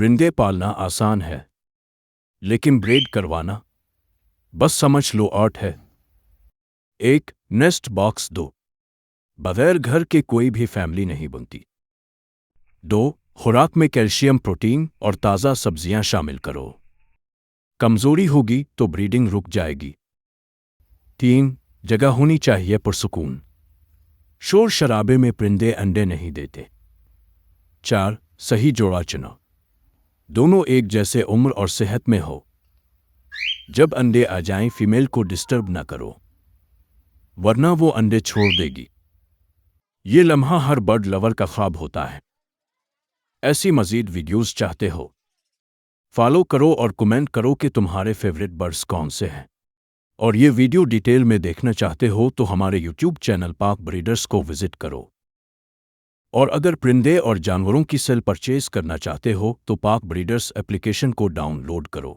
پرندے پالنا آسان ہے، لیکن بریڈ کروانا بس سمجھ لو آرٹ ہے۔ ایک نیسٹ باکس دو، بغیر گھر کے کوئی بھی فیملی نہیں بنتی۔ دو، خوراک میں کیلشیم، پروٹین اور تازہ سبزیاں شامل کرو۔ کمزوری ہوگی تو بریڈنگ رک جائے گی۔ تین، جگہ ہونی چاہیے پرسکون، شور شرابے میں پرندے انڈے نہیں دیتے۔ چار، صحیح جوڑا چنا، دونوں ایک جیسے عمر اور صحت میں ہو۔ جب انڈے آ جائیں فیمیل کو ڈسٹرب نہ کرو، ورنہ وہ انڈے چھوڑ دے گی۔ یہ لمحہ ہر برڈ لور کا خواب ہوتا ہے۔ ایسی مزید ویڈیوز چاہتے ہو؟ فالو کرو اور کمنٹ کرو کہ تمہارے فیوریٹ برڈز کون سے ہیں۔ اور یہ ویڈیو ڈیٹیل میں دیکھنا چاہتے ہو تو ہمارے یوٹیوب چینل پاک بریڈرز کو وزٹ کرو۔ اور اگر پرندے اور جانوروں کی سیل پرچیز کرنا چاہتے ہو تو پاک بریڈرز اپلیکیشن کو ڈاؤن لوڈ کرو۔